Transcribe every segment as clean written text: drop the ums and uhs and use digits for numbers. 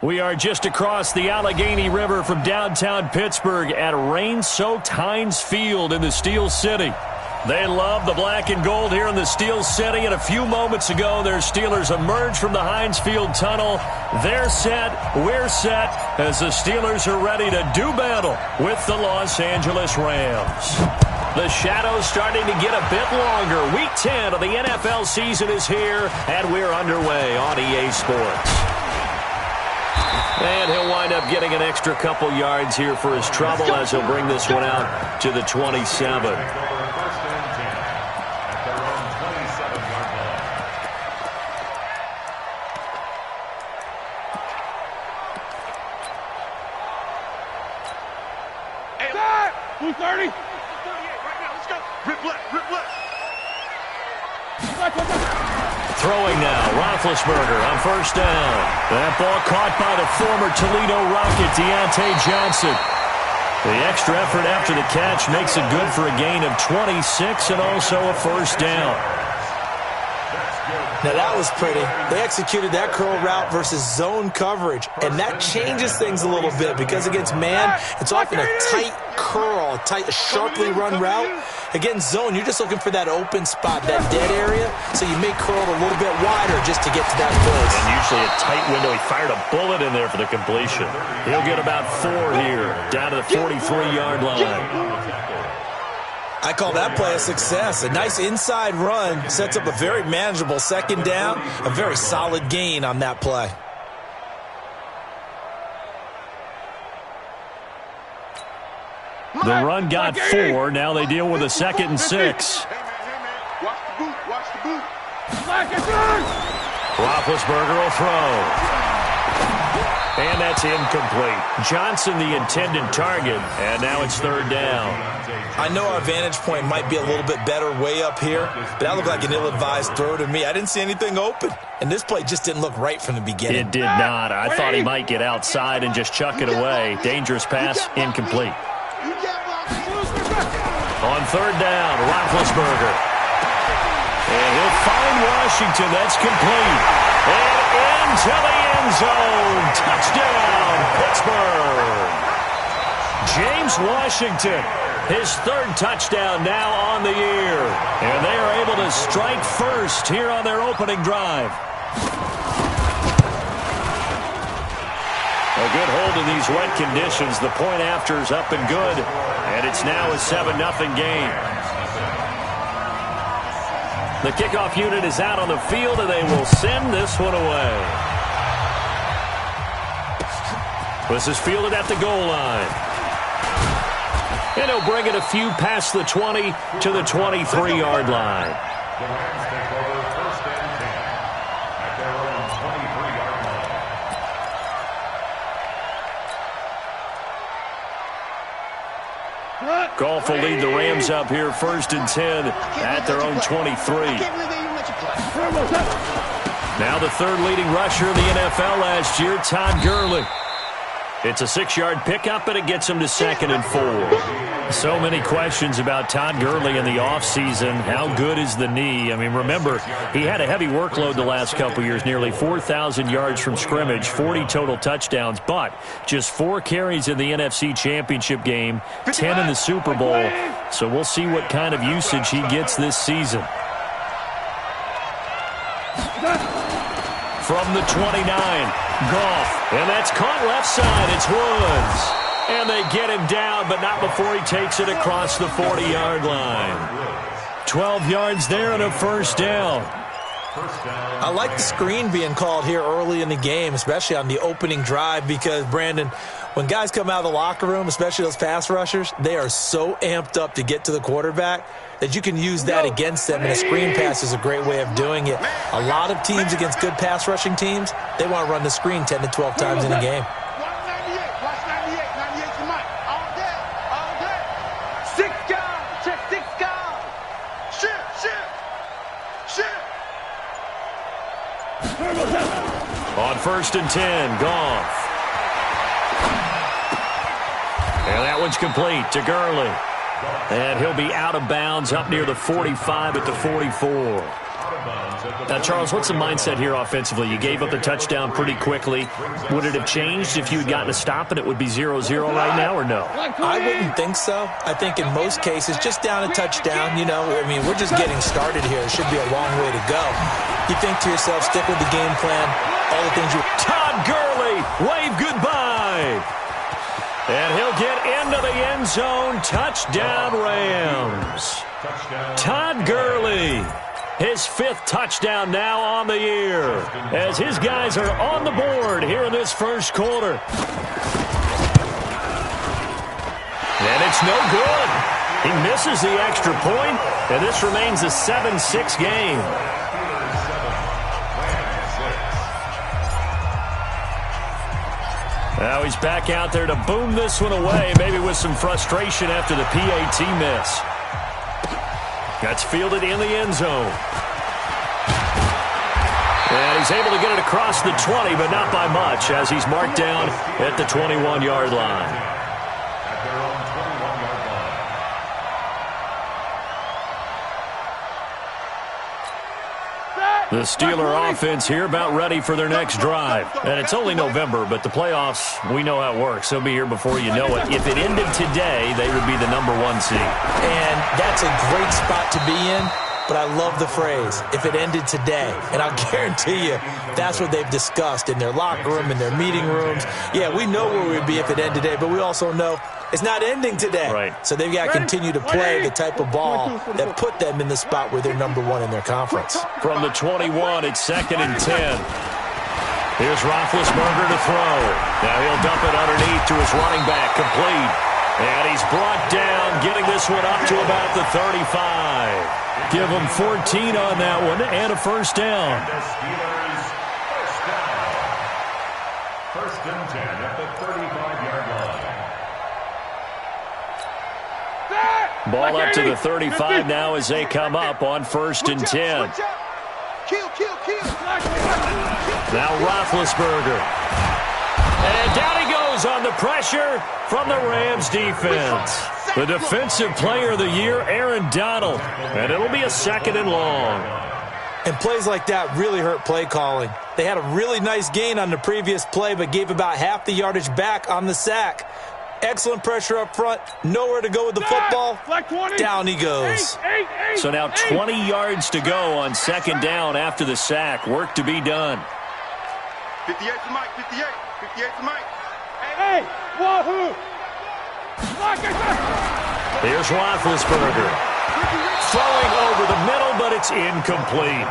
We are just across the Allegheny River from downtown Pittsburgh at rain-soaked Heinz Field in the Steel City. They love the black and gold here in the Steel City, and a few moments ago, their Steelers emerged from the Heinz Field tunnel. They're set, we're set, as the Steelers are ready to do battle with the Los Angeles Rams. The shadow's starting to get a bit longer. Week 10 of the NFL season is here, and we're underway on EA Sports. And he'll wind up getting an extra couple yards here for his trouble as he'll bring this one out to the 27. Throwing now, Roethlisberger on first down. That ball caught by the former Toledo Rocket, Deontay Johnson. The extra effort after the catch makes it good for a gain of 26 and also a first down. Now that was pretty. They executed that curl route versus zone coverage, and that changes things a little bit because against man, it's often a tight curl, a sharply run route. Against zone, you're just looking for that open spot, that dead area, so you may curl it a little bit wider just to get to that place. And usually a tight window. He fired a bullet in there for the completion. He'll get about 4 here, down to the 43-yard line. I call that play a success. A nice inside run sets up a very manageable second down, a very solid gain on that play. The run got 4. Now they deal with a 2nd and 6. Watch the boot. Roethlisberger will throw. And that's incomplete. Johnson, the intended target, and now it's 3rd down. I know our vantage point might be a little bit better way up here, but that looked like an ill-advised throw to me. I didn't see anything open, and this play just didn't look right from the beginning. It did not. I thought he might get outside and just chuck it away. Dangerous pass, incomplete. On 3rd down, Roethlisberger. And he'll find Washington. That's complete. And into the end zone. Touchdown, Pittsburgh. James Washington, his 3rd touchdown now on the year. And they are able to strike first here on their opening drive. A good hold in these wet conditions. The point after is up and good. And it's now a 7-0 game. The kickoff unit is out on the field, and they will send this one away. This is fielded at the goal line. And he'll bring it a few past the 20 to the 23-yard line. Goff will lead the Rams up here 1st and 10 at their own 23. Now the 3rd leading rusher in the NFL last year, Todd Gurley. It's a 6-yard pickup, and it gets him to 2nd and 4. So many questions about Todd Gurley in the offseason. How good is the knee? I mean, remember, he had a heavy workload the last couple years, nearly 4,000 yards from scrimmage, 40 total touchdowns, but just 4 carries in the NFC Championship game, 10 in the Super Bowl. So we'll see what kind of usage he gets this season. From the 29, Goff, and that's caught left side. It's Woods. And they get him down, but not before he takes it across the 40-yard line. 12 yards there and a first down. I like the screen being called here early in the game, especially on the opening drive, because, Brandon, when guys come out of the locker room, especially those pass rushers, they are so amped up to get to the quarterback that you can use that against them, and a screen pass is a great way of doing it. A lot of teams against good pass rushing teams, they want to run the screen 10 to 12 times in a game. On 1st and 10, Goff. And that one's complete to Gurley. And he'll be out of bounds up near the 45 at the 44. Now, Charles, what's the mindset here offensively? You gave up the touchdown pretty quickly. Would it have changed if you had gotten a stop and it would be 0-0 right now, or no? I wouldn't think so. I think in most cases, just down a touchdown, you know, I mean, we're just getting started here. It should be a long way to go. You think to yourself, stick with the game plan, all the things you... Todd Gurley, wave goodbye. And he'll get into the end zone. Touchdown, Rams. Todd Gurley. His 5th touchdown now on the year as his guys are on the board here in this first quarter. And it's no good. He misses the extra point, and this remains a 7-6 game. Now he's back out there to boom this one away, maybe with some frustration after the PAT miss. That's fielded in the end zone. And he's able to get it across the 20, but not by much, as he's marked down at the 21-yard line. The Steeler offense here about ready for their next drive. And it's only November, but the playoffs, we know how it works. They'll be here before you know it. If it ended today, they would be the #1 seed. And that's a great spot to be in, but I love the phrase, if it ended today. And I'll guarantee you, that's what they've discussed in their locker room, in their meeting rooms. Yeah, we know where we'd be if it ended today, but we also know it's not ending today. Right. So they've got to continue to play the type of ball that put them in the spot where they're #1 in their conference. From the 21, it's 2nd and 10. Here's Roethlisberger to throw. Now he'll dump it underneath to his running back, complete. And he's brought down, getting this one up to about the 35. Give him 14 on that one and a first down. First and 10 at the 35-yard line. Ball up to the 35 now as they come up on 1st and 10. Now Roethlisberger. And down he goes on the pressure from the Rams defense. The defensive player of the year, Aaron Donald. And it'll be a 2nd and long. And plays like that really hurt play calling. They had a really nice gain on the previous play, but gave about half the yardage back on the sack. Excellent pressure up front. Nowhere to go with the football. Down he goes. So now 20 yards to go on 2nd down after the sack. Work to be done. 58 to Mike, 58. 58 to Mike. Hey, wahoo! Here's Roethlisberger. Throwing over the middle, but it's incomplete.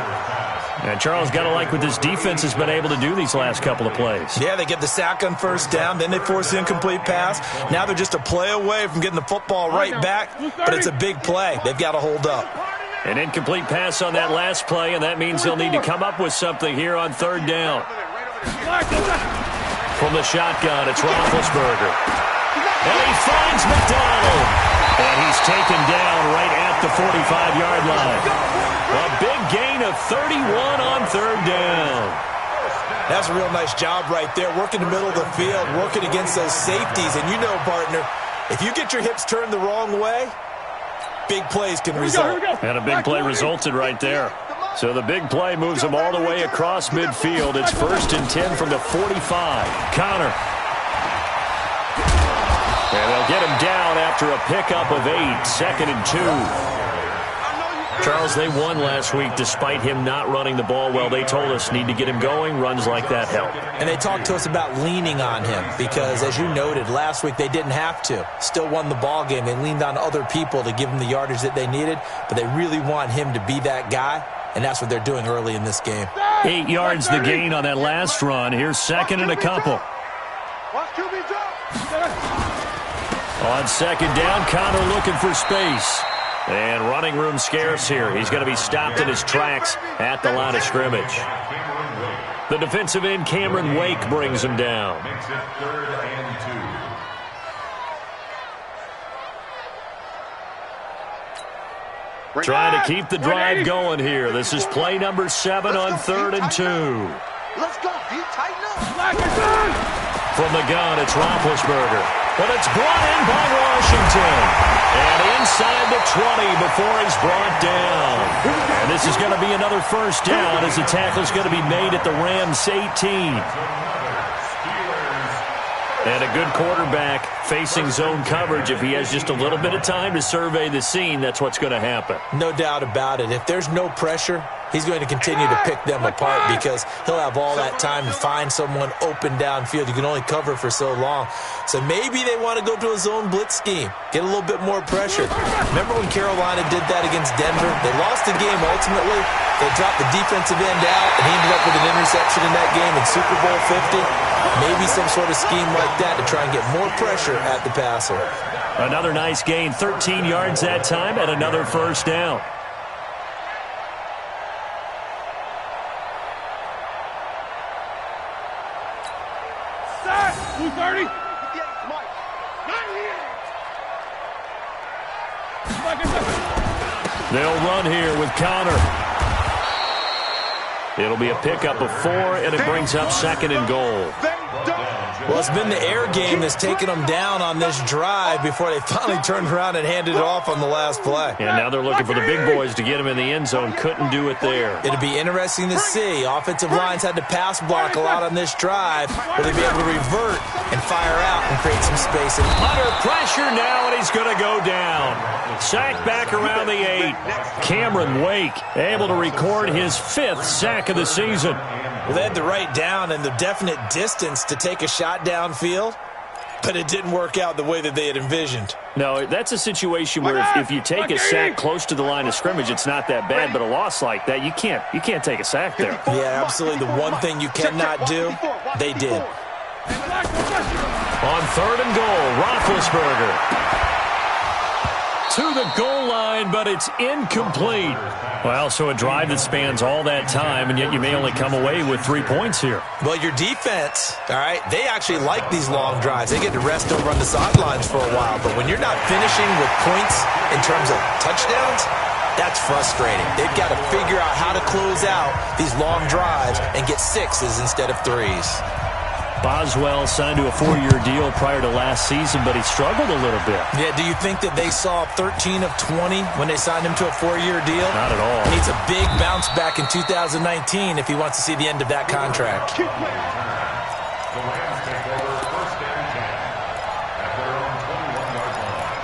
And Charles, got to like what this defense has been able to do these last couple of plays. Yeah, they get the sack on 1st down, then they force the incomplete pass. Now they're just a play away from getting the football right back, but it's a big play. They've got to hold up. An incomplete pass on that last play, and that means they'll need to come up with something here on 3rd down. From the shotgun, it's Roethlisberger. And he finds McDonald. And he's taken down right at the 45-yard line. A big gain of 31 on 3rd down. That's a real nice job right there, working the middle of the field, working against those safeties. And you know, partner, if you get your hips turned the wrong way, big plays can result. And a big play resulted right there. So the big play moves them all the way across midfield. It's 1st and 10 from the 45. Connor. And they'll get him down after a pickup of 8. 2nd and 2. Charles, they won last week despite him not running the ball well. They told us need to get him going. Runs like that help. And they talked to us about leaning on him because, as you noted, last week they didn't have to. Still won the ball game. They leaned on other people to give them the yardage that they needed, but they really want him to be that guy, and that's what they're doing early in this game. 8 yards the gain on that last run. Here's 2nd and a couple. On 2nd down, Connor looking for space. And running room scarce here. He's going to be stopped in his tracks at the line of scrimmage. The defensive end, Cameron Wake, brings him down. Makes it 3rd and 2. Trying to keep the drive going here. This is play number 7 on 3rd and 2. Let's go, D. Tighten up. From the gun, it's Roethlisberger. But it's brought in by Washington. And inside the 20 before he's brought down. And this is going to be another first down as the tackle's going to be made at the Rams' 18. And a good quarterback facing zone coverage. If he has just a little bit of time to survey the scene, that's what's going to happen. No doubt about it. If there's no pressure, he's going to continue to pick them apart because he'll have all that time to find someone open downfield. You can only cover for so long. So maybe they want to go to a zone blitz scheme, get a little bit more pressure. Remember when Carolina did that against Denver? They lost the game ultimately. They dropped the defensive end out, and he ended up with an interception in that game in Super Bowl 50. Maybe some sort of scheme like that to try and get more pressure at the passer. Another nice gain, 13 yards that time, and another first down. Start. 230. 98. They'll run here with Connor. It'll be a pickup of 4, and it brings up 2nd and goal. Well, it's been the air game that's taken them down on this drive before they finally turned around and handed it off on the last play. And now they're looking for the big boys to get him in the end zone. Couldn't do it there. It'll be interesting to see. Offensive lines had to pass block a lot on this drive. Will they be able to revert and fire out and create some space? Under pressure now, and he's going to go down. Sack back around the 8. Cameron Wake able to record his 5th sack of the season. Well, they had the right down and the definite distance to take a shot downfield, but it didn't work out the way that they had envisioned. No, that's a situation where if you take a sack close to the line of scrimmage, it's not that bad, but a loss like that, you can't take a sack there. Yeah, absolutely. The one thing you cannot do, they did. On 3rd and goal, Roethlisberger to the goal line, but it's incomplete. Well, so a drive that spans all that time, and yet you may only come away with 3 points here. Well, your defense, all right, they actually like these long drives. They get to rest over on the sidelines for a while, but when you're not finishing with points in terms of touchdowns, that's frustrating. They've got to figure out how to close out these long drives and get 6s instead of 3s. Boswell signed to a 4-year deal prior to last season, but he struggled a little bit. Yeah, do you think that they saw 13 of 20 when they signed him to a 4-year deal? Not at all. He needs a big bounce back in 2019 if he wants to see the end of that contract. The Rams take over 1st and 10 at their own 21-yard line.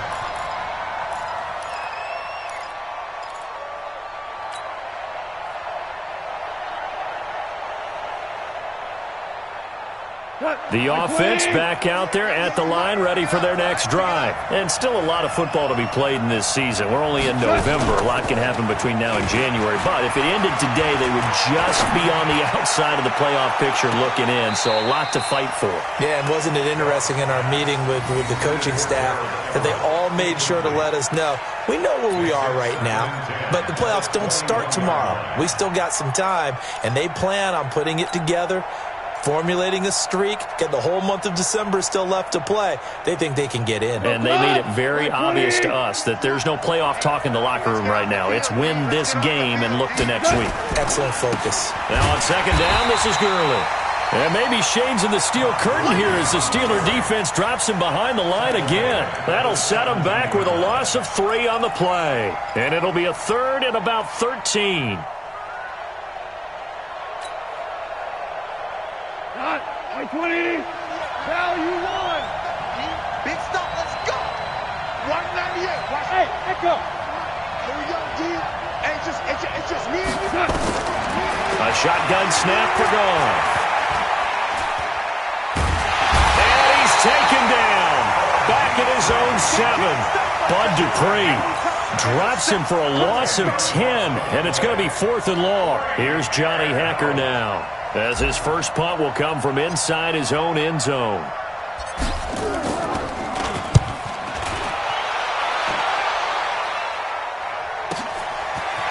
The offense back out there at the line, ready for their next drive. And still a lot of football to be played in this season. We're only in November. A lot can happen between now and January. But if it ended today, they would just be on the outside of the playoff picture looking in. So a lot to fight for. Yeah, and wasn't it interesting in our meeting with the coaching staff that they all made sure to let us know, we know where we are right now, but the playoffs don't start tomorrow. We still got some time, and they plan on putting it together, formulating a streak, get the whole month of December still left to play. They think they can get in. And they made it very obvious to us that there's no playoff talk in the locker room right now. It's win this game and look to next week. Excellent focus. Now on 2nd down, this is Gurley. And maybe shades in the steel curtain here as the Steeler defense drops him behind the line again. That'll set him back with a loss of 3 on the play. And it'll be a 3rd and about 13. Not 20. Cal, you won. Big stop, let's go. 198. Watch. Hey, echo. Here we go, D. Hey, it's just me and you. A shotgun snap for Goff. And he's taken down. Back at his own 7. Bud Dupree drops him for a loss of 10. And it's going to be 4th and long. Here's Johnny Hacker now, as his first punt will come from inside his own end zone.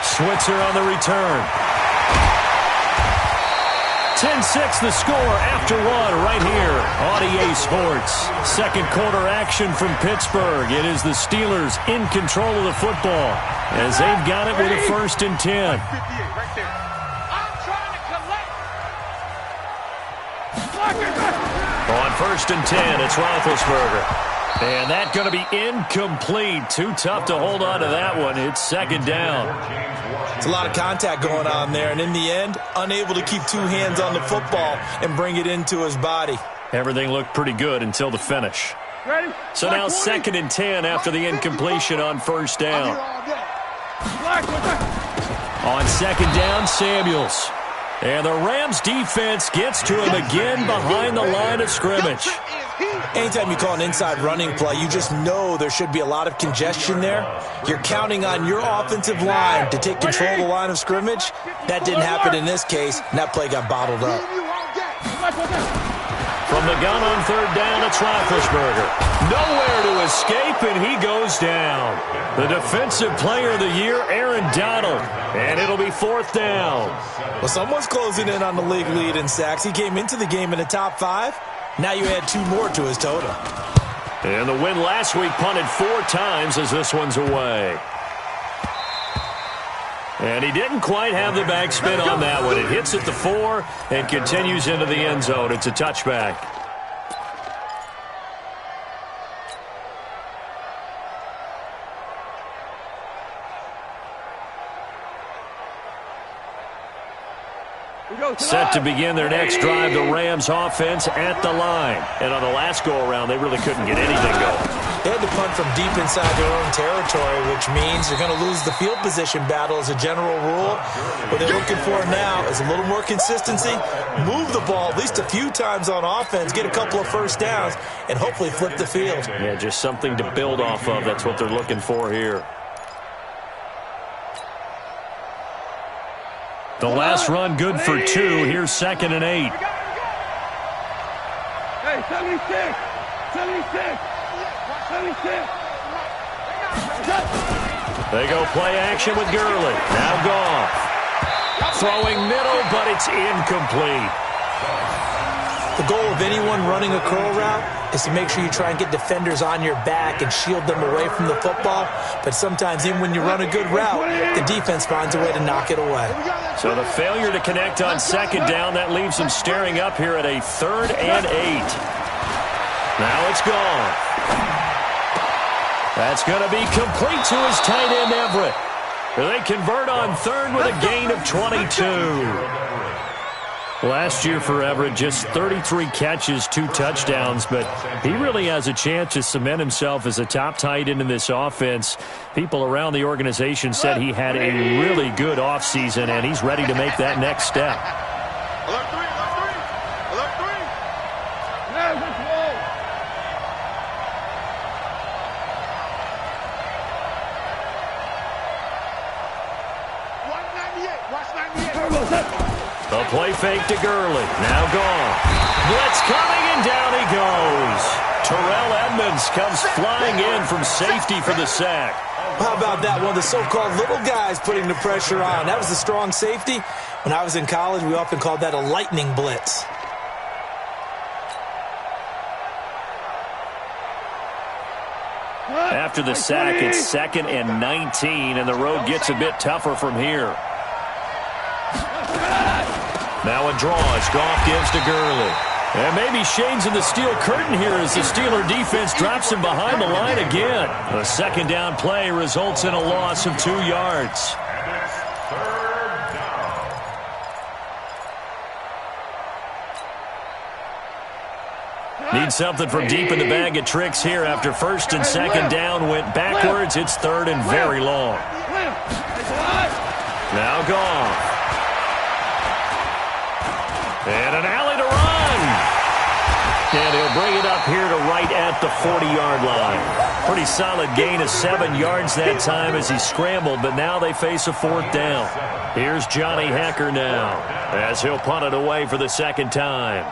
Switzer on the return. 10-6 the score after 1 right here on EA Sports. Second quarter action from Pittsburgh. It is the Steelers in control of the football as they've got it with a 1st and 10. 58 right there. I'm trying to collect. On 1st and 10, it's Roethlisberger. And that's going to be incomplete. Too tough to hold on to that one. It's second down. It's a lot of contact going on there, and in the end, unable to keep two hands on the football and bring it into his body. Everything looked pretty good until the finish. Ready? So now 2nd and 10 after the incompletion on first down. On second down, Samuels. And the Rams defense gets to him again behind the line of scrimmage. Anytime you call an inside running play, you just know there should be a lot of congestion there. You're counting on your offensive line to take control of the line of scrimmage. That didn't happen in this case, and that play got bottled up. From the gun on third down, it's Roethlisberger. Nowhere to escape, and he goes down. The defensive player of the year, Aaron Donald. And it'll be 4th down. Well, someone's closing in on the league lead in sacks. He came into the game in the top 5. Now you add 2 more to his total. And the win last week punted 4 times as this one's away. And he didn't quite have the backspin on that one. It hits at the 4 and continues into the end zone. It's a touchback. Set to begin their next drive, the Rams offense at the line. And on the last go-around, they really couldn't get anything going. They had to punt from deep inside their own territory, which means they're going to lose the field position battle as a general rule. What they're looking for now is a little more consistency, move the ball at least a few times on offense, get a couple of first downs, and hopefully flip the field. Yeah, just something to build off of. That's what they're looking for here. The last run good for 2. Here's 2nd and 8. Hey, 76. 76. 76. They go play action with Gurley. Now Goff. Throwing middle, but it's incomplete. The goal of anyone running a curl route is to make sure you try and get defenders on your back and shield them away from the football. But sometimes even when you run a good route, the defense finds a way to knock it away. So the failure to connect on second down, that leaves them staring up here at a 3rd and 8. Now it's gone. That's going to be complete to his tight end, Everett. They convert on 3rd with a gain of 22. Last year for Everett, just 33 catches, 2 touchdowns, but he really has a chance to cement himself as a top tight end in this offense. People around the organization said he had a really good offseason, and he's ready to make that next step. Alert 3, alert 3. Alert 3. Yeah, let's roll. Turbo set. The play fake to Gurley. Now gone. Blitz coming, and down he goes. Terrell Edmonds comes flying in from safety for the sack. How about that? One of the so-called little guys putting the pressure on. That was a strong safety. When I was in college, we often called that a lightning blitz. After the sack, it's 2nd and 19, and the road gets a bit tougher from here. Now a draw as Goff gives to Gurley. And maybe Shane's in the steel curtain here as the Steeler defense drops him behind the line again. A 2nd down play results in a loss of 2 yards. Need something from deep in the bag of tricks here after 1st and 2nd down went backwards. It's 3rd and very long. Now Goff. And an alley to run. And he'll bring it up here to right at the 40-yard line. Pretty solid gain of 7 yards that time as he scrambled, but now they face a 4th down. Here's Johnny Hekker now as he'll punt it away for the 2nd time.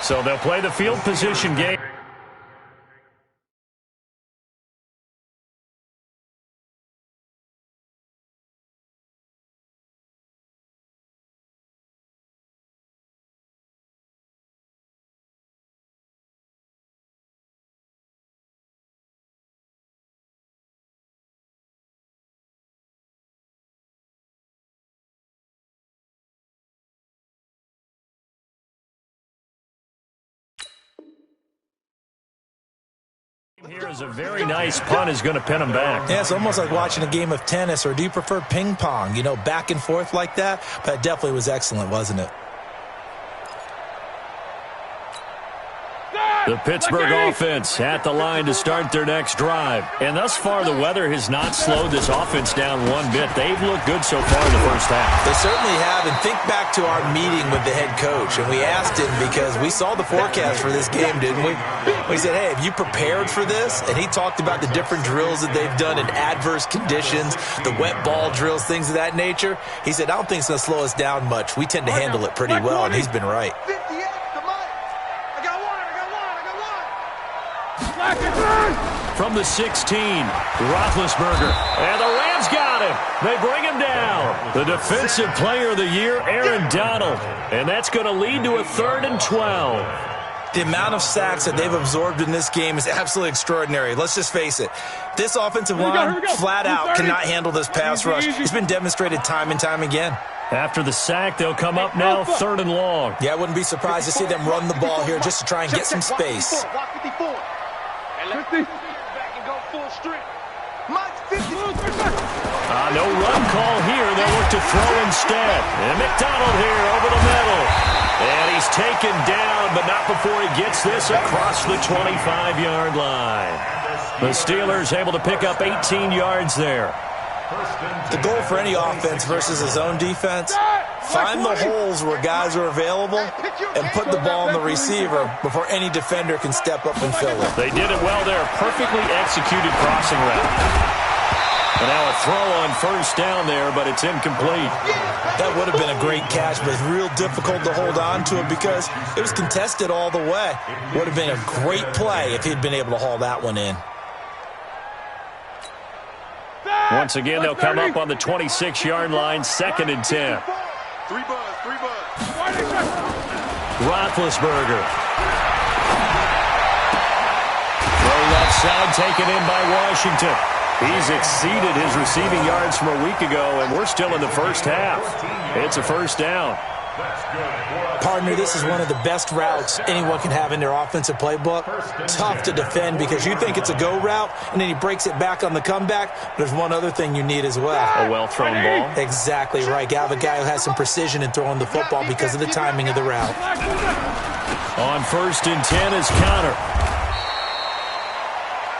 So they'll play the field position game. Here is a very nice punt is going to pin him back. Yeah, it's almost like watching a game of tennis, or do you prefer ping pong? You know, back and forth like that? But it definitely was excellent, wasn't it? The Pittsburgh offense at the line to start their next drive. And thus far, the weather has not slowed this offense down one bit. They've looked good so far in the first half. They certainly have. And think back to our meeting with the head coach. And we asked him, because we saw the forecast for this game, didn't we? We said, hey, have you prepared for this? And he talked about the different drills that they've done in adverse conditions, the wet ball drills, things of that nature. He said, I don't think it's going to slow us down much. We tend to handle it pretty well, and he's been right. From the 16, Roethlisberger, and the Rams got him. They bring him down. The defensive player of the year, Aaron Donald, and that's going to lead to a 3rd and 12. The amount of sacks that they've absorbed in this game is absolutely extraordinary. Let's just face it. This offensive line, flat out, cannot handle this pass rush. It's been demonstrated time and time again. After the sack, they'll come up now 3rd and long. Yeah, I wouldn't be surprised to see them run the ball here just to try and get some space. No run call here. They'll look to throw instead. And McDonald here over the middle. And he's taken down, but not before he gets this across the 25-yard line. The Steelers able to pick up 18 yards there. The goal for any offense versus a zone defense, find the holes where guys are available and put the ball on the receiver before any defender can step up and fill it. They did it well there. Perfectly executed crossing route. And now a throw on 1st down there, but it's incomplete. That would have been a great catch, but it's real difficult to hold on to it because it was contested all the way. Would have been a great play if he'd been able to haul that one in. Once again, they'll come up on the 26-yard line, 2nd and 10. Three buzz. Roethlisberger. Throw left side, taken in by Washington. He's exceeded his receiving yards from a week ago, and we're still in the first half. It's a 1st down. Partner, this is one of the best routes anyone can have in their offensive playbook. Tough to defend because you think it's a go route, and then he breaks it back on the comeback. There's one other thing you need as well. A well-thrown ball. Exactly right. You have a guy who has some precision in throwing the football because of the timing of the route. On 1st and 10 is Connor.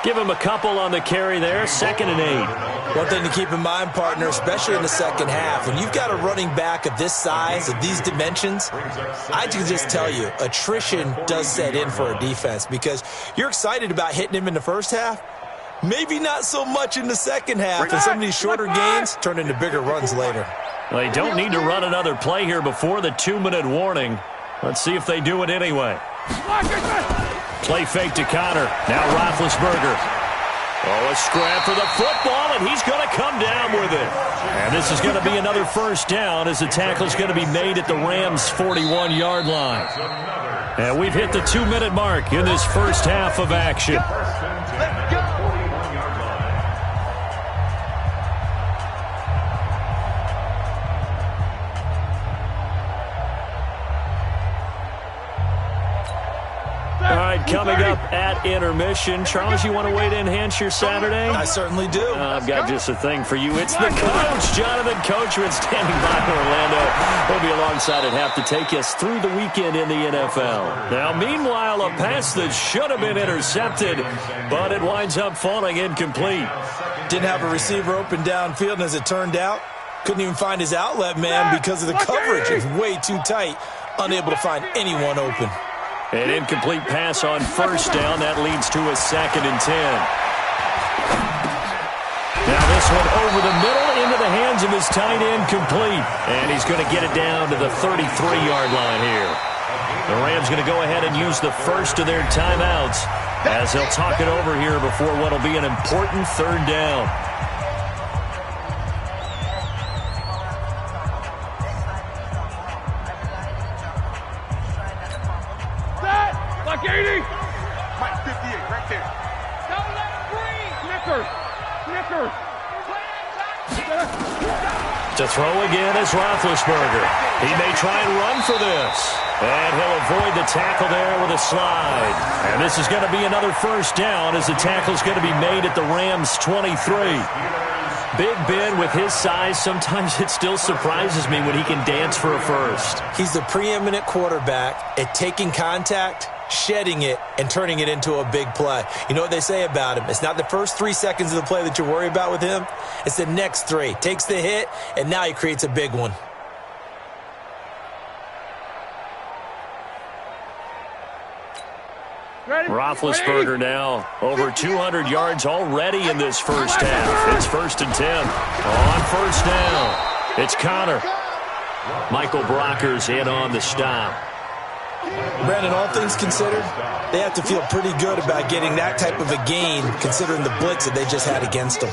Give him a couple on the carry there, 2nd and 8. One thing to keep in mind, partner, especially in the second half, when you've got a running back of this size, of these dimensions, I can just tell you, attrition does set in for a defense because you're excited about hitting him in the first half, maybe not so much in the second half, and some of these shorter gains turn into bigger runs later. Well, they don't need to run another play here before the 2-minute warning. Let's see if they do it anyway. Play fake to Connor. Now Roethlisberger. Oh, a scrap for the football, and he's going to come down with it. And this is going to be another 1st down as the tackle's going to be made at the Rams' 41-yard line. And we've hit the 2-minute mark in this first half of action. All right, coming up at intermission. Charles, you want to wait to enhance your Saturday? I certainly do. I've got just a thing for you. It's the coach, Jonathan Coachman, standing by in Orlando. He'll be alongside at half to take us through the weekend in the NFL. Now, meanwhile, a pass that should have been intercepted, but it winds up falling incomplete. Didn't have a receiver open downfield, and as it turned out, couldn't even find his outlet man because of the coverage. It's way too tight, unable to find anyone open. An incomplete pass on 1st down. That leads to a 2nd and 10. Now this one over the middle into the hands of his tight end, complete. And he's going to get it down to the 33-yard line here. The Rams going to go ahead and use the first of their timeouts as they'll talk it over here before what will be an important 3rd down. Like 80. Mike 58, right there. Double that green. Snickers. To throw again is Roethlisberger. He may try and run for this. And he'll avoid the tackle there with a slide. And this is going to be another first down as the tackle's going to be made at the Rams' 23. Big Ben with his size, sometimes it still surprises me when he can dance for a first. He's the preeminent quarterback at taking contact, shedding it, and turning it into a big play. You know what they say about him? It's not the first 3 seconds of the play that you worry about with him. It's the next 3. Takes the hit, and now he creates a big one. Roethlisberger now over 200 yards already in this first half. It's 1st and 10. On first down, it's Connor. Michael Brocker's in on the stop. Brandon, all things considered, they have to feel pretty good about getting that type of a gain considering the blitz that they just had against them.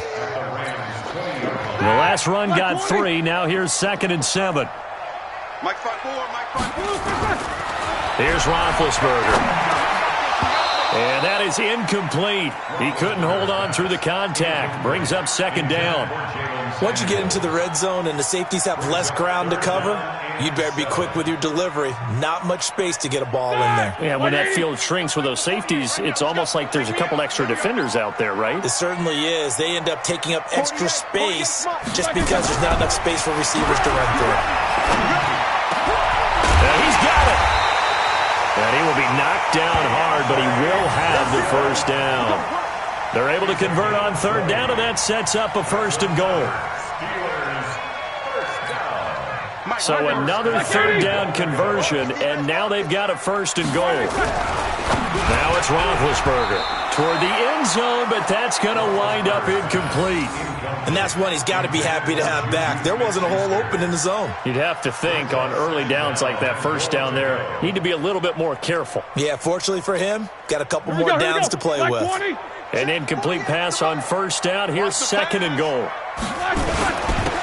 The last run got 3. Now here's 2nd and 7. Mike 5-4, Mike 5-4. Here's Roethlisberger. And that is incomplete. He couldn't hold on through the contact. Brings up 2nd down. Once you get into the red zone and the safeties have less ground to cover, you'd better be quick with your delivery. Not much space to get a ball in there. Yeah, when that field shrinks with those safeties, it's almost like there's a couple extra defenders out there, right? It certainly is. They end up taking up extra space just because there's not enough space for receivers to run through. And he's got it. And he will be knocked down hard, but he will have the first down. They're able to convert on 3rd down, and that sets up a 1st and goal. So another 3rd down conversion, and now they've got a 1st and goal. Now it's Roethlisberger toward the end zone, but that's going to wind up incomplete. And that's one he's got to be happy to have back. There wasn't a hole open in the zone. You'd have to think on early downs like that first down there, need to be a little bit more careful. Yeah, fortunately for him, got a couple more downs to play with. An incomplete pass on 1st down. Here's 2nd and goal.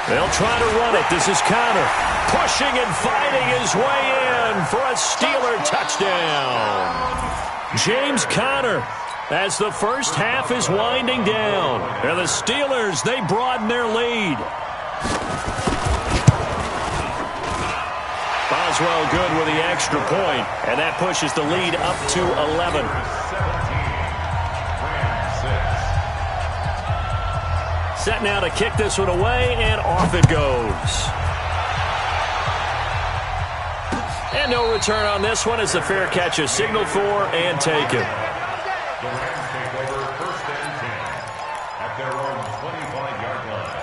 They'll try to run it. This is Connor pushing and fighting his way in for a Steeler touchdown. James Conner, as the first half is winding down. And the Steelers, they broaden their lead. Boswell good with the extra point, and that pushes the lead up to 11. Set now to kick this one away, and off it goes. And no return on this one as the fair catch is signaled for and taken. The Rams take over 1st and 10 at their own 25-yard line.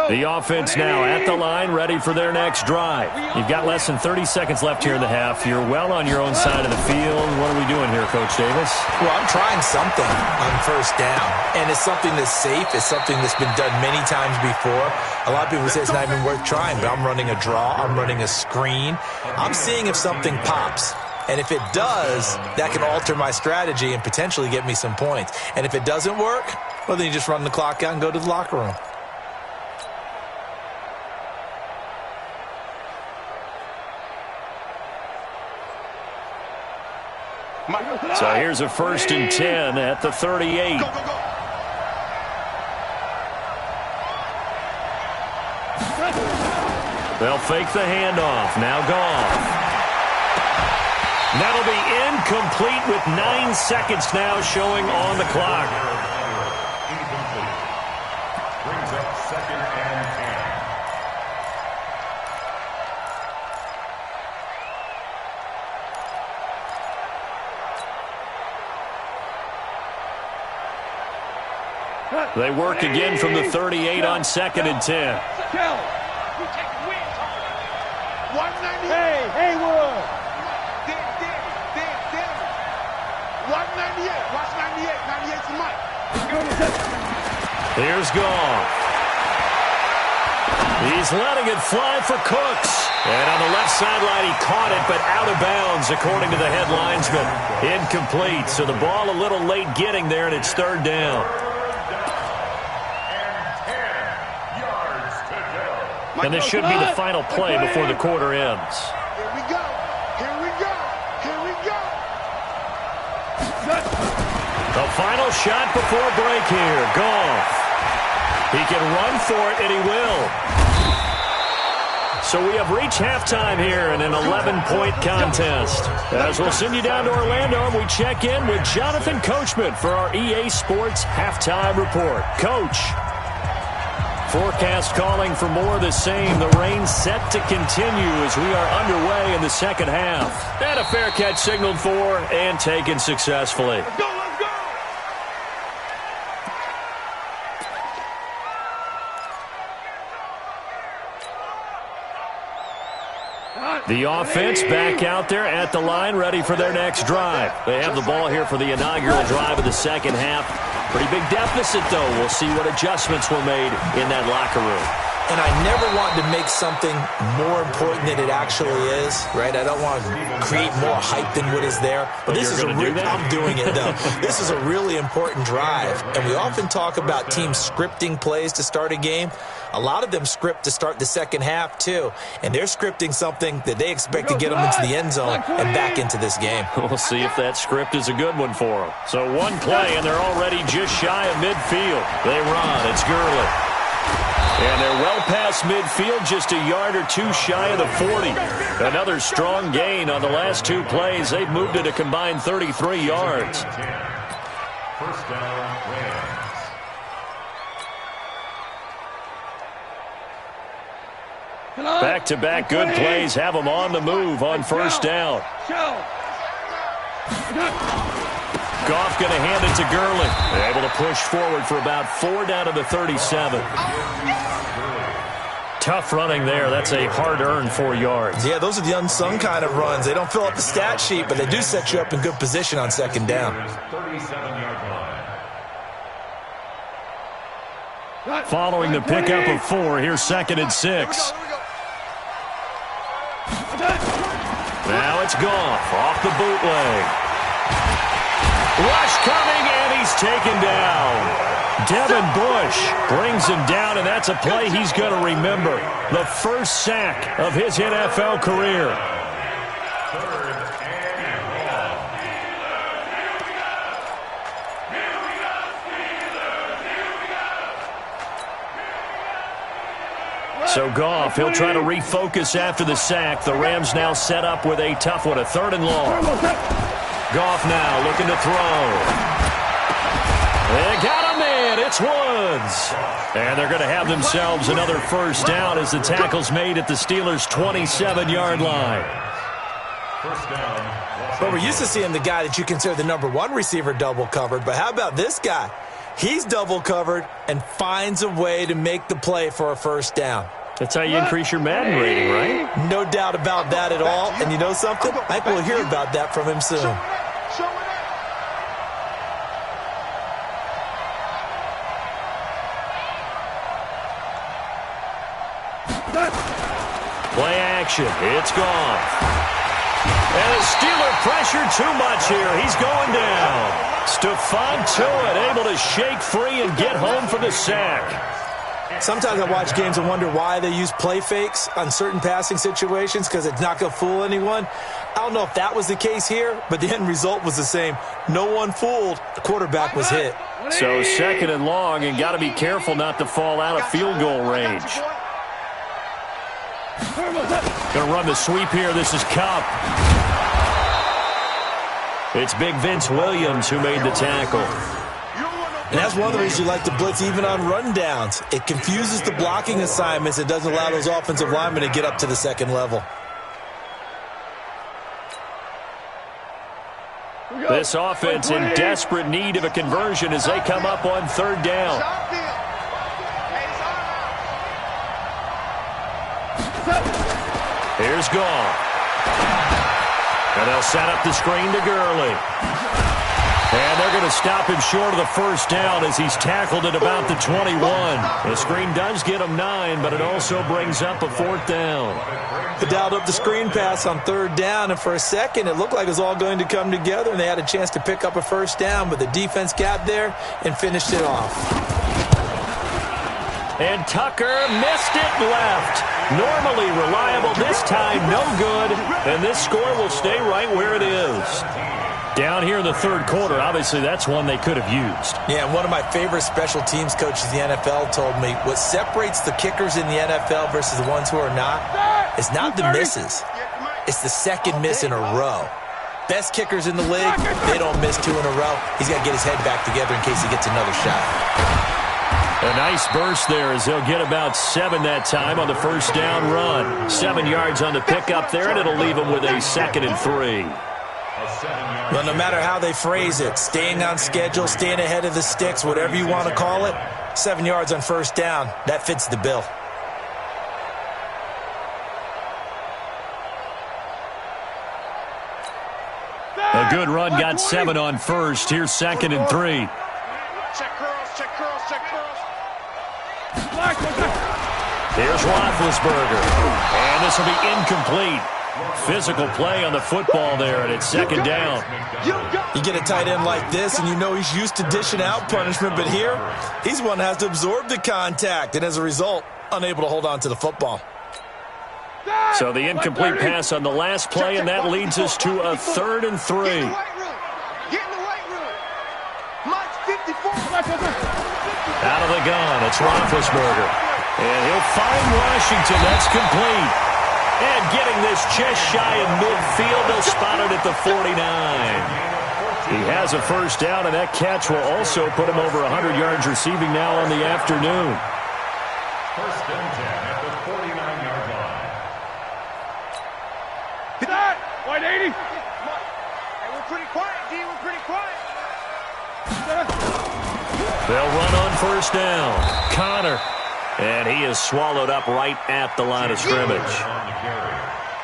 The offense now at the line, ready for their next drive. You've got less than 30 seconds left here in the half. You're well on your own side of the field. What are we doing here, Coach Davis? Well, I'm trying something on 1st down, and it's something that's safe. It's something that's been done many times before. A lot of people say it's not even worth trying, but I'm running a draw. I'm running a screen. I'm seeing if something pops. And if it does, that can alter my strategy and potentially get me some points. And if it doesn't work, well, then you just run the clock out and go to the locker room. So here's a 1st and 10 at the 38. Go, go, go. They'll fake the handoff. Now Goff. That'll be incomplete with 9 seconds now showing on the clock. Incomplete. Brings up 2nd and 10. They work again from the 38 on 2nd and 10. 198. Hey, Haywood. 198. Watch 98. 98 to Mike. Here's Goff. He's letting it fly for Cooks. And on the left sideline, he caught it, but out of bounds, according to the head linesman. Incomplete. So the ball a little late getting there, and it's 3rd down. And this should be the final play before the quarter ends. Here we go. Here we go. Here we go. The final shot before break here. Goff. He can run for it, and he will. So we have reached halftime here in an 11-point contest. As we'll send you down to Orlando, and we check in with Jonathan Coachman for our EA Sports Halftime Report. Coach. Forecast calling for more of the same. The rain set to continue as we are underway in the second half. And a fair catch signaled for and taken successfully. Let's go, let's go! The offense back out there at the line, ready for their next drive. They have the ball here for the inaugural drive of the second half. Pretty big deficit, though. We'll see what adjustments were made in that locker room. And I never want to make something more important than it actually is, right? I don't want to create more hype than what is there. But this is I'm doing it, though. This is a really important drive. And we often talk about teams scripting plays to start a game. A lot of them script to start the second half, too. And they're scripting something that they expect to get them into the end zone and back into this game. We'll see if that script is a good one for them. So one play, and they're already just shy of midfield. They run. It's Gurley. And they're well past midfield, just a yard or two shy of the 40. Another strong gain on the last two plays. They've moved it a combined 33 yards. First down, Rams. Back-to-back good plays have them on the move on first down. Goff going to hand it to Gurley. They're able to push forward for about 4 down to the 37. Tough running there. That's a hard-earned 4 yards. Yeah, those are the unsung kind of runs. They don't fill up the stat sheet, but they do set you up in good position on second down. 37-yard line. Following the pickup of 4, here's second and 6. Now it's Goff off the bootleg. Rush coming, and he's taken down. Devin Bush brings him down, and that's a play he's going to remember. The first sack of his NFL career. So Goff, he'll try to refocus after the sack. The Rams now set up with a tough one, a 3rd and long. Goff now looking to throw. They got him in. It's Woods. And they're going to have themselves another first down as the tackle's made at the Steelers' 27-yard line. First down. But we're used to seeing the guy that you consider the number 1 receiver double covered. But how about this guy? He's double covered and finds a way to make the play for a first down. That's how you increase your Madden rating, right? No doubt about that at all. And you know something? I think we'll hear about that from him soon. Play action. It's gone. And the Steeler pressure too much here. He's going down. Stephon Tuitt able to shake free and get home for the sack. Sometimes I watch games and wonder why they use play fakes on certain passing situations because it's not going to fool anyone. I don't know if that was the case here, but the end result was the same. No one fooled. The quarterback was hit. So 2nd and long, and got to be careful not to fall out of field goal range. Going to run the sweep here. This is Kupp. It's Big Vince Williams who made the tackle. And that's one of the reasons you like to blitz even on rundowns. It confuses the blocking assignments. It doesn't allow those offensive linemen to get up to the second level. This offense in desperate need of a conversion as they come up on 3rd down. Here's Goff. And they'll set up the screen to Gurley. And they're going to stop him short of the first down as he's tackled at about the 21. The screen does get him 9, but it also brings up a 4th down. They dialed up the screen pass on 3rd down, and for a second it looked like it was all going to come together, and they had a chance to pick up a first down, but the defense got there and finished it off. And Tucker missed it left. Normally reliable, this time no good, and this score will stay right where it is. Down here in the third quarter, obviously that's one they could have used. Yeah, and one of my favorite special teams coaches in the NFL told me what separates the kickers in the NFL versus the ones who are not is not the misses. It's the second miss in a row. Best kickers in the league, they don't miss 2 in a row. He's got to get his head back together in case he gets another shot. A nice burst there as he'll get about 7 that time on the first down run. 7 yards on the pickup there, and it'll leave him with a 2nd and 3. Well, no matter how they phrase it, staying on schedule, staying ahead of the sticks, whatever you want to call it, 7 yards on first down, that fits the bill. A good run got 7 on first. Here's 2nd and 3. Check curls, check curls, check curls. Here's Roethlisberger. And this will be incomplete. Physical play on the football there, and it's 2nd down. You get a tight end like this, and you know he's used to dishing out punishment, but here, he's one that has to absorb the contact, and as a result, unable to hold on to the football. So the incomplete pass on the last play, and that leads us to a 3rd and 3. Get in the weight room. Mike's 54. Out of the gun, it's Roethlisberger. And he'll find Washington. That's complete. And getting this just shy of midfield, they'll spot it at the 49. He has a first down, and that catch will also put him over 100 yards receiving now on the afternoon. First and 10 at the 49-yard line. That! 180! Hey, we're pretty quiet, D. We're pretty quiet. They'll run on first down. Connor. And he is swallowed up right at the line of scrimmage.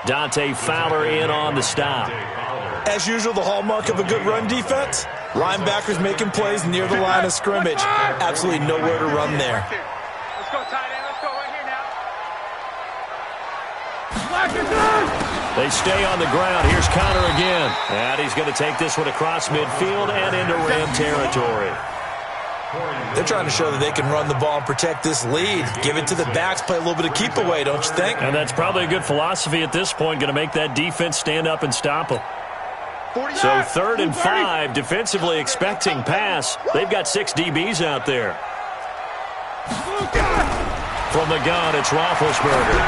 Dante Fowler in on the stop. As usual, the hallmark of a good run defense, linebackers making plays near the line of scrimmage. Absolutely nowhere to run there. Let's go, tight end. Let's go right here now. They stay on the ground. Here's Connor again. And he's going to take this one across midfield and into Ram territory. They're trying to show that they can run the ball and protect this lead. Give it to the backs, play a little bit of keep away, don't you think? And that's probably a good philosophy at this point, going to make that defense stand up and stop them. So 3rd and 5, defensively expecting pass. They've got 6 DBs out there. From the gun, it's Roethlisberger.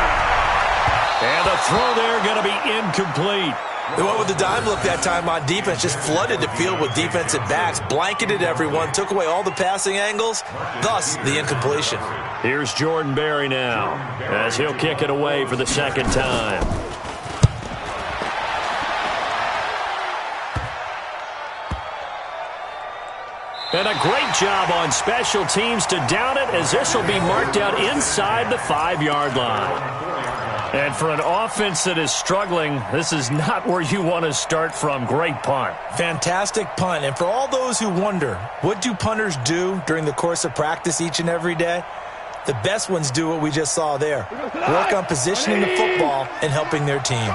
And the throw there going to be incomplete. They went with the dime look that time on defense, just flooded the field with defensive backs, blanketed everyone, took away all the passing angles, thus the incompletion. Here's Jordan Berry now, as he'll kick it away for the 2nd time. And a great job on special teams to down it, as this will be marked out inside the 5-yard line. And for an offense that is struggling, this is not where you want to start from. Great punt. Fantastic punt. And for all those who wonder, what do punters do during the course of practice each and every day? The best ones do what we just saw there. Work on positioning the football and helping their team.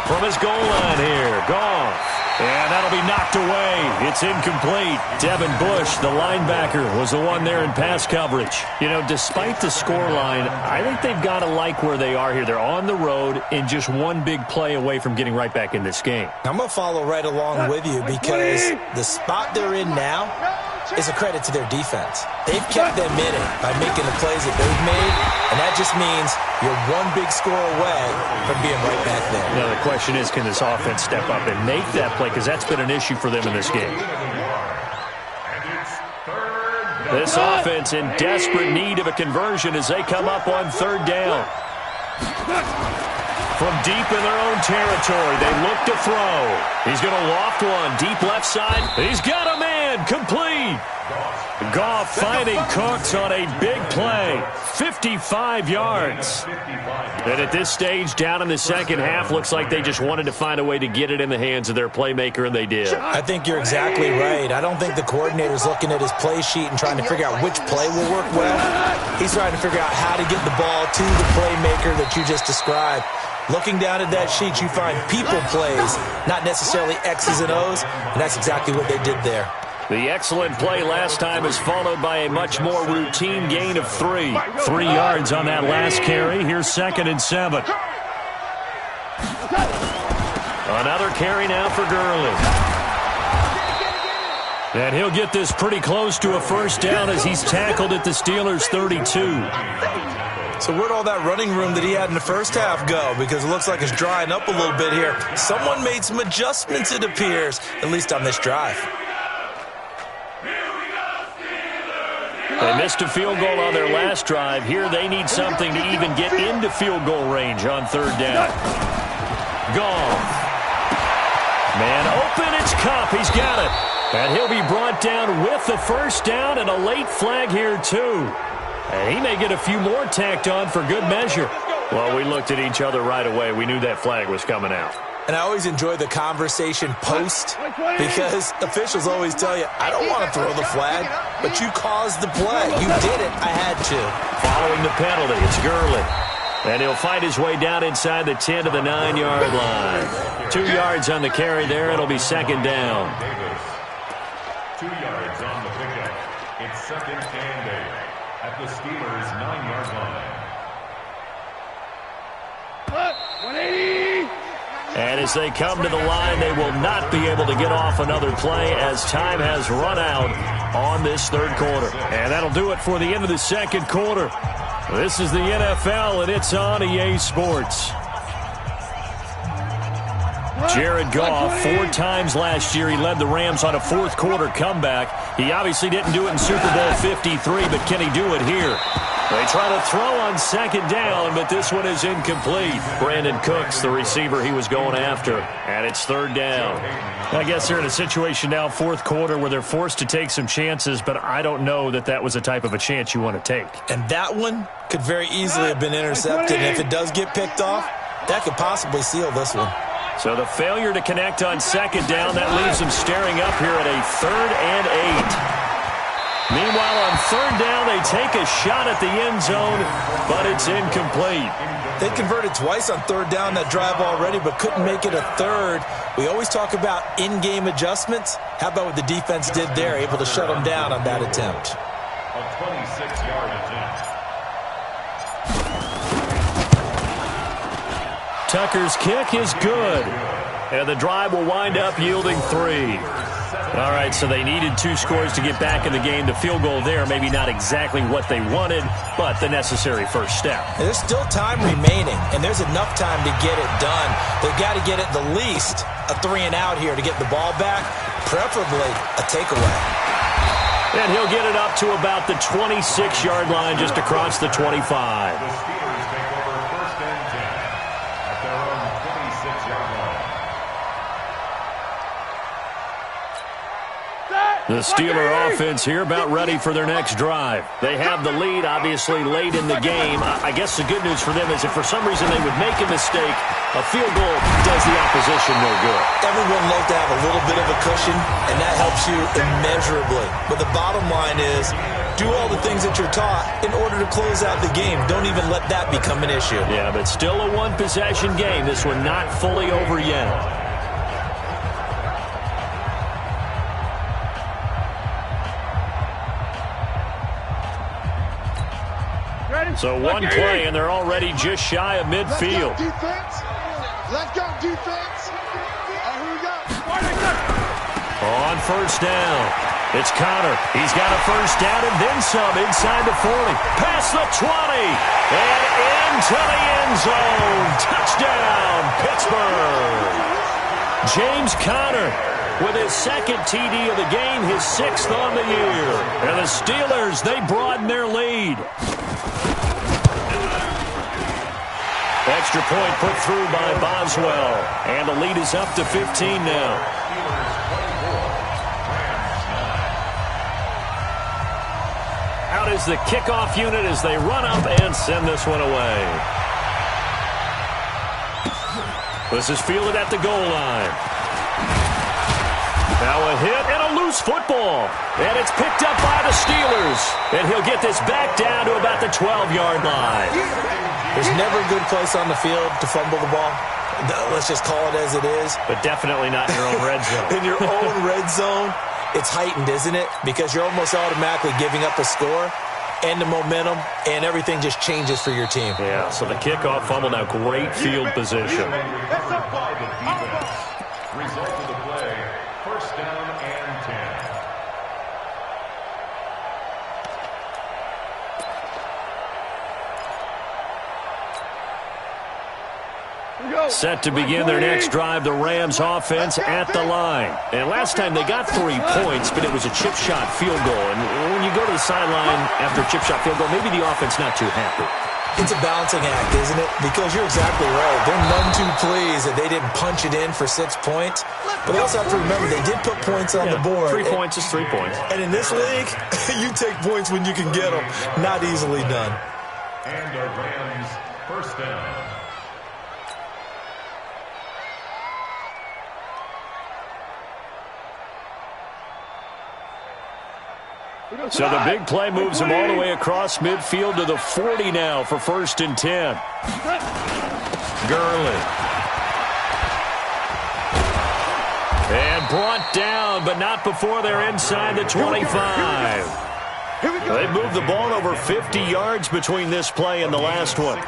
From his goal line here, Goff. And that'll be knocked away. It's incomplete. Devin Bush, the linebacker, was the one there in pass coverage. You know, despite the scoreline, I think they've got to like where they are here. They're on the road and just one big play away from getting right back in this game. I'm going to follow right along with you because the spot they're in now is a credit to their defense. They've kept them in it by making the plays that they've made, and that just means you're one big score away from being right back there. Now, the question is, can this offense step up and make that play? Because that's been an issue for them in this game. This offense in desperate need of a conversion as they come up on 3rd down. From deep in their own territory, they look to throw. He's going to loft one, deep left side. He's got a man, complete. Goff finding Cooks on a big play, 55 yards. And at this stage, down in the second half, looks like they just wanted to find a way to get it in the hands of their playmaker, and they did. I think you're exactly right. I don't think the coordinator's looking at his play sheet and trying to figure out which play will work well. He's trying to figure out how to get the ball to the playmaker that you just described. Looking down at that sheet, you find people plays, not necessarily X's and O's, and that's exactly what they did there. The excellent play last time is followed by a much more routine gain of 3. 3 yards on that last carry. Here's 2nd and 7. Another carry now for Gurley. And he'll get this pretty close to a first down as he's tackled at the Steelers' 32. So where'd all that running room that he had in the first half go? Because it looks like it's drying up a little bit here. Someone made some adjustments, it appears, at least on this drive. They missed a field goal on their last drive. Here they need something to even get into field goal range on third down. Goff. Man open, it's Kupp. He's got it. And he'll be brought down with the first down and a late flag here, too. And he may get a few more tacked on for good measure. Well, we looked at each other right away. We knew that flag was coming out. And I always enjoy the conversation post because officials always tell you, I don't want to throw the flag, but you caused the play. You did it. I had to. Following the penalty, it's Gurley. And he'll fight his way down inside the 10 to the 9-yard line. 2 yards on the carry there. It'll be second down. 2 yards on the pickup. It's second and 8 at the Steelers' 9-yard line. 180. And as they come to the line, they will not be able to get off another play as time has run out on this third quarter. And that'll do it for the end of the second quarter. This is the NFL, and it's on EA Sports. Jared Goff, 4 times last year, he led the Rams on a fourth-quarter comeback. He obviously didn't do it in Super Bowl 53, but can he do it here? They try to throw on second down, but this one is incomplete. Brandon Cooks, the receiver he was going after, and it's third down. I guess they're in a situation now, fourth quarter, where they're forced to take some chances, but I don't know that that was a type of a chance you want to take. And that one could very easily have been intercepted, and if it does get picked off, that could possibly seal this one. So the failure to connect on second down, that leaves them staring up here at a 3rd and 8. Meanwhile, on third down, they take a shot at the end zone, but it's incomplete. They converted twice on third down that drive already, but couldn't make it a third. We always talk about in-game adjustments. How about what the defense did there, able to shut them down on that attempt? A 26-yard attempt. Tucker's kick is good, and the drive will wind up yielding 3. All right, so they needed 2 scores to get back in the game. The field goal there, maybe not exactly what they wanted, but the necessary first step. There's still time remaining, and there's enough time to get it done. They've got to get at the least a 3-and-out here to get the ball back, preferably a takeaway. And he'll get it up to about the 26-yard line, just across the 25. The Steelers take over first and 10 at their own 26-yard line. The Steeler offense here about ready for their next drive. They have the lead, obviously, late in the game. I guess the good news for them is if for some reason they would make a mistake, a field goal does the opposition no good. Everyone loves to have a little bit of a cushion, and that helps you immeasurably. But the bottom line is, do all the things that you're taught in order to close out the game. Don't even let that become an issue. Yeah, but still a one-possession game. This one not fully over yet. So one play, and they're already just shy of midfield. Let's go, defense. Let's go, defense. Here we go. On first down, it's Connor. He's got a first down and then some inside the 40. Past the 20. And into the end zone. Touchdown, Pittsburgh. James Conner with his second TD of the game, his 6th on the year. And the Steelers, they broaden their lead. Extra point put through by Boswell. And the lead is up to 15 now. Out is the kickoff unit as they run up and send this one away. This is fielded at the goal line. Now a hit and a loose football. And it's picked up by the Steelers. And he'll get this back down to about the 12-yard line. There's never a good place on the field to fumble the ball. Let's just call it as it is. But definitely not in your own red zone. In your own red zone, it's heightened, isn't it? Because you're almost automatically giving up a score and the momentum, and everything just changes for your team. Yeah, so the kickoff fumble, now great field position. Result of the play, first down and 10. Set to begin their next drive, the Rams offense at the line. And last time they got 3 points, but it was a chip shot field goal. And when you go to the sideline after a chip shot field goal, maybe the offense not too happy. It's a balancing act, isn't it? Because you're exactly right. They're none too pleased that they didn't punch it in for 6 points. But they also have to remember they did put points on the board. 3 points is 3 points. And in this league, you take points when you can get them. Not easily done. And the Rams first down. So the big play moves him all the way across midfield to the 40 now for 1st and 10. Gurley. And brought down, but not before they're inside the 25. They've moved the ball over 50 yards between this play and the last one.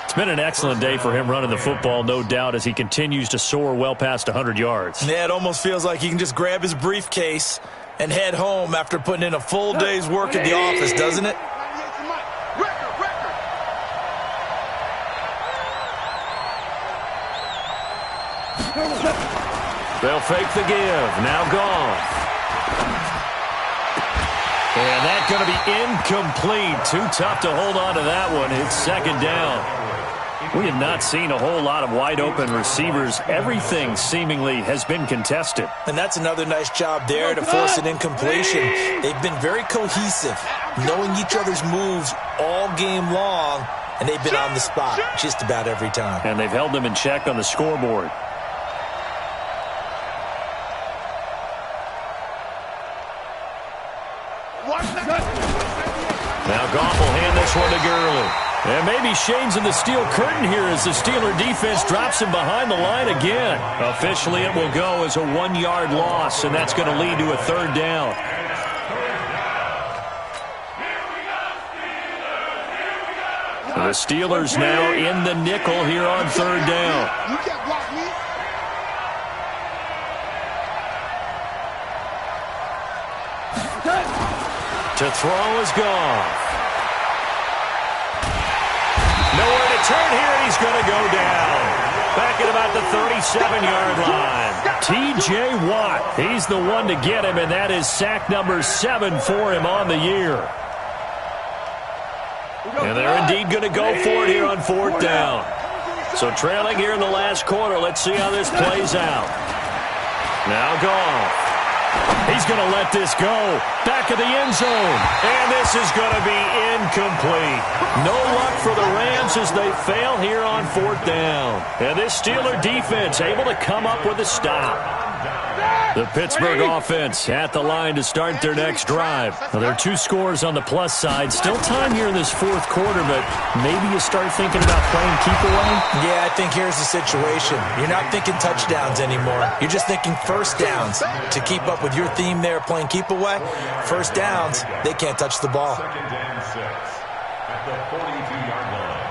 It's been an excellent day for him running the football, no doubt, as he continues to soar well past 100 yards. Yeah, it almost feels like he can just grab his briefcase and head home after putting in a full day's work at the office, doesn't it? They'll fake the give. Now gone. And that's going to be incomplete. Too tough to hold on to that one. It's 2nd down. We have not seen a whole lot of wide-open receivers. Everything seemingly has been contested. And that's another nice job there to force an incompletion. They've been very cohesive, knowing each other's moves all game long, and they've been on the spot just about every time. And they've held them in check on the scoreboard. Now Goff will hand this one to Gurley. And maybe Shane's in the steel curtain here as the Steeler defense drops him behind the line again. Officially, it will go as a 1-yard loss, and that's going to lead to a 3rd down. The Steelers now in the nickel here on 3rd down. To throw is Goff. Nowhere to turn here, and he's going to go down. Back at about the 37-yard line. T.J. Watt, he's the one to get him, and that is sack number 7 for him on the year. And they're indeed going to go for it here on 4th down. So trailing here in the last quarter, let's see how this plays out. Now Goff. He's going to let this go. Back of the end zone. And this is going to be incomplete. No luck for the Rams as they fail here on 4th down. And this Steeler defense able to come up with a stop. The Pittsburgh offense at the line to start their next drive. Well, there are 2 scores on the plus side. Still time here in this 4th quarter, but maybe you start thinking about playing keep away? Yeah, I think here's the situation. You're not thinking touchdowns anymore. You're just thinking 1st downs. To keep up with your theme there, playing keep away, 1st downs, they can't touch the ball. 2nd and 6 at the 42-yard line.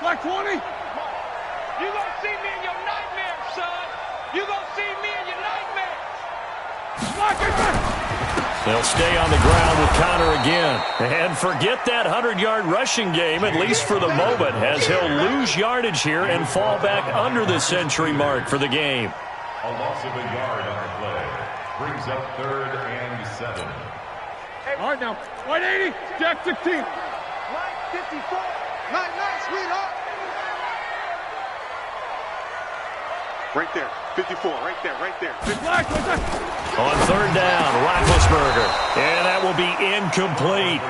Like 20. You gonna see me in your nightmares, son. You gonna see me in your nightmares. They'll stay on the ground with Connor again. And forget that 100-yard rushing game, at least for the moment, as he'll lose yardage here and fall back under the century mark for the game. A loss of a yard on the play. Brings up 3rd and 7. All right, now, 180, Jack 16. 954. Night, sweetheart. Right there, 54, right there. On 3rd down, Roethlisberger. And that will be incomplete.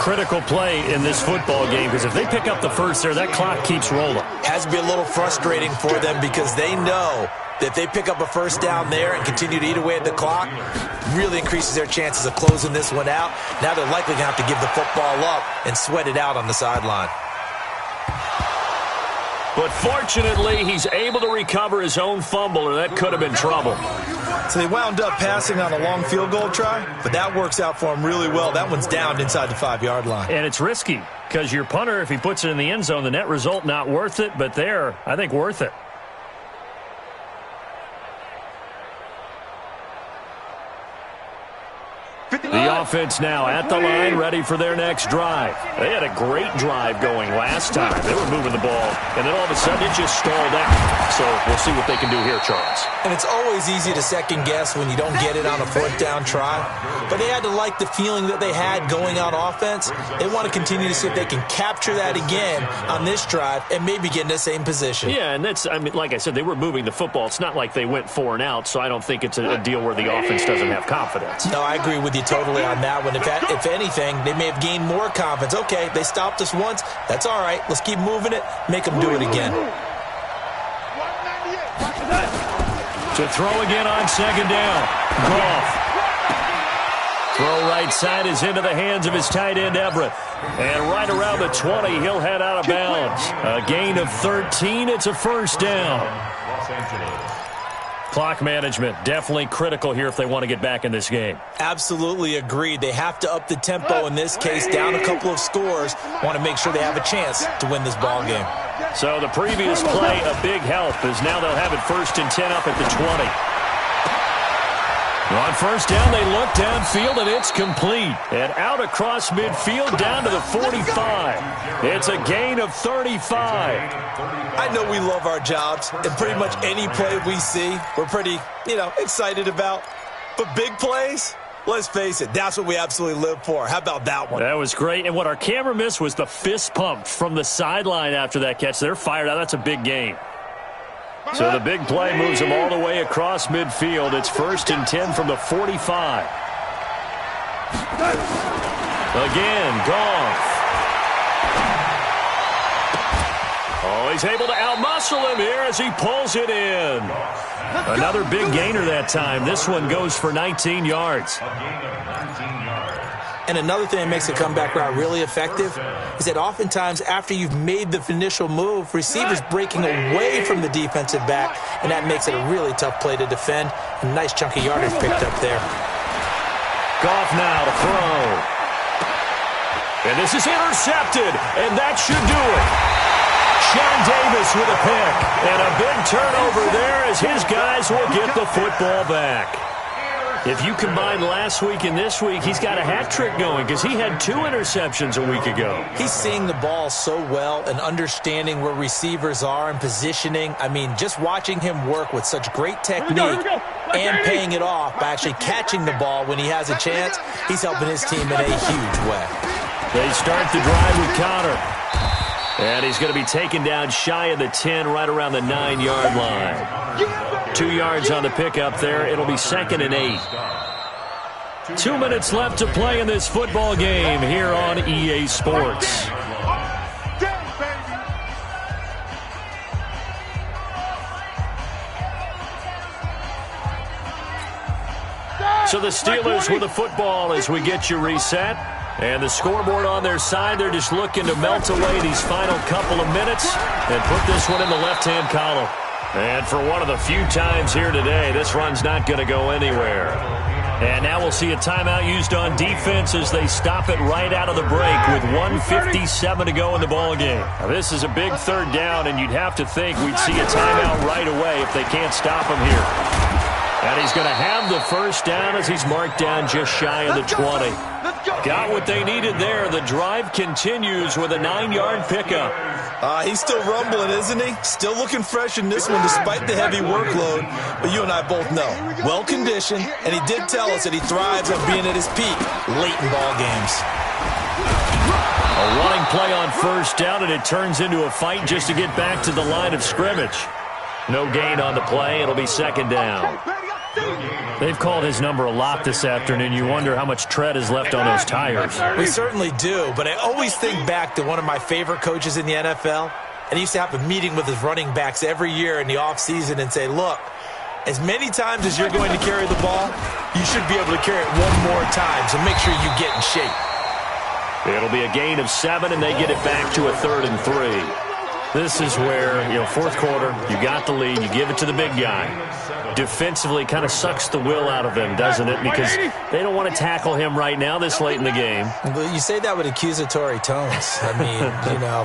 Critical play in this football game, because if they pick up the first there, that clock keeps rolling. Has to be a little frustrating for them because they know that if they pick up a 1st down there and continue to eat away at the clock, really increases their chances of closing this one out. Now they're likely going to have to give the football up and sweat it out on the sideline. But fortunately, he's able to recover his own fumble, or that could have been trouble. So they wound up passing on a long field goal try, but that works out for him really well. That one's down inside the 5-yard line. And it's risky because your punter, if he puts it in the end zone, the net result not worth it, but there, I think worth it. The offense now at the line, ready for their next drive. They had a great drive going last time. They were moving the ball, and then all of a sudden it just stalled out. So we'll see what they can do here, Charles. And it's always easy to second guess when you don't get it on a fourth down try. But they had to like the feeling that they had going on offense. They want to continue to see if they can capture that again on this drive and maybe get in the same position. Yeah, and that's, I mean, like I said, they were moving the football. It's not like they went 4 and out, so I don't think it's a deal where the offense doesn't have confidence. No, I agree with you totally on that one. If anything, they may have gained more confidence. Okay, they stopped us once. That's all right. Let's keep moving it. Make them do it again. To throw again on second down. Goff. Throw right side is into the hands of his tight end, Everett. And right around the 20, he'll head out of bounds. A gain of 13. It's a first down. Los Angeles. Clock management, definitely critical here if they want to get back in this game. Absolutely agreed. They have to up the tempo in this case, down a couple of scores. Want to make sure they have a chance to win this ball game. So the previous play, a big help, as now they'll have it 1st and 10 up at the 20. On first down, they look downfield, and it's complete. And out across midfield, down to the 45. It's a gain of 35. I know we love our jobs, and pretty much any play we see, we're pretty, excited about. But big plays, let's face it, that's what we absolutely live for. How about that one? That was great. And what our camera missed was the fist pump from the sideline after that catch. They're fired out. That's a big gain. So the big play moves them all the way across midfield. It's 1st and 10 from the 45. Again, Goff. Oh, he's able to outmuscle him here as he pulls it in. Another big gainer that time. This one goes for 19 yards. A gain of 19 yards. And another thing that makes a comeback route really effective is that oftentimes after you've made the initial move, receivers breaking away from the defensive back, and that makes it a really tough play to defend. A nice chunk of yardage picked up there. Goff now to throw. And this is intercepted, and that should do it. Sean Davis with a pick, and a big turnover there as his guys will get the football back. If you combine last week and this week, he's got a hat trick going because he had 2 interceptions a week ago. He's seeing the ball so well and understanding where receivers are and positioning. I mean, just watching him work with such great technique and paying it off by actually catching the ball when he has a chance, he's helping his team in a huge way. They start the drive with Connor. And he's going to be taken down shy of the 10, right around the 9-yard line. 2 yards on the pickup there. It'll be 2nd and 8. 2 minutes left to play in this football game here on EA Sports. So the Steelers with the football as we get you reset. And the scoreboard on their side, they're just looking to melt away these final couple of minutes and put this one in the left-hand column. And for one of the few times here today, this run's not going to go anywhere. And now we'll see a timeout used on defense as they stop it right out of the break with 1:57 to go in the ballgame. Now, this is a big 3rd down, and you'd have to think we'd see a timeout right away if they can't stop him here. And he's going to have the first down as he's marked down just shy of the 20. Got what they needed there. The drive continues with a 9-yard pickup. He's still rumbling, isn't he? Still looking fresh in this one despite the heavy workload. But you and I both know, well-conditioned, and he did tell us that he thrives on being at his peak late in ball games. A running play on first down, and it turns into a fight just to get back to the line of scrimmage. No gain on the play. It'll be 2nd down. They've called his number a lot this afternoon. You wonder how much tread is left on those tires. We certainly do, but I always think back to one of my favorite coaches in the NFL. And he used to have a meeting with his running backs every year in the offseason and say, look, as many times as you're going to carry the ball, you should be able to carry it one more time, so make sure you get in shape. It'll be a gain of 7, and they get it back to a 3rd and 3. This is where, fourth quarter, you got the lead, you give it to the big guy. Defensively kind of sucks the will out of them, doesn't it? Because they don't want to tackle him right now this late in the game. You say that with accusatory tones. I mean,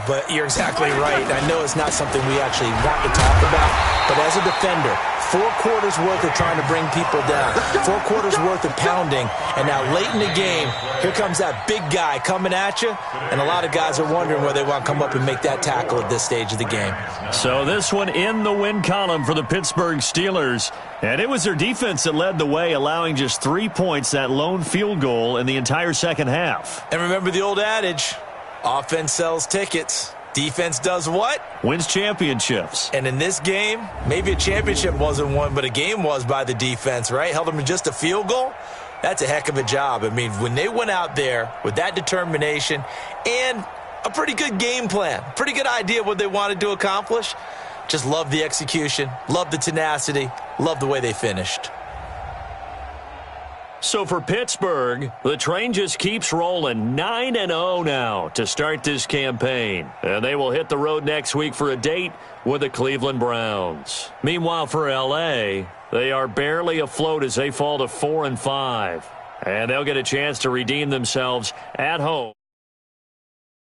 but you're exactly right. I know it's not something we actually want to talk about, but as a defender, 4 quarters worth of trying to bring people down, 4 quarters worth of pounding, and now late in the game, here comes that big guy coming at you, and a lot of guys are wondering whether they want to come up and make that tackle at this stage of the game. So this one in the win column for the Pittsburgh Steelers, and it was their defense that led the way, allowing just 3 points, that lone field goal in the entire second half. And remember the old adage, offense sells tickets. Defense does what? Wins championships. And in this game, maybe a championship wasn't won, but a game was by the defense, right? Held them to just a field goal. That's a heck of a job. I mean, when they went out there with that determination and a pretty good game plan, pretty good idea of what they wanted to accomplish, just love the execution, love the tenacity, love the way they finished. So for Pittsburgh, the train just keeps rolling, 9-0 now to start this campaign. And they will hit the road next week for a date with the Cleveland Browns. Meanwhile, for L.A., they are barely afloat as they fall to 4-5. And they'll get a chance to redeem themselves at home.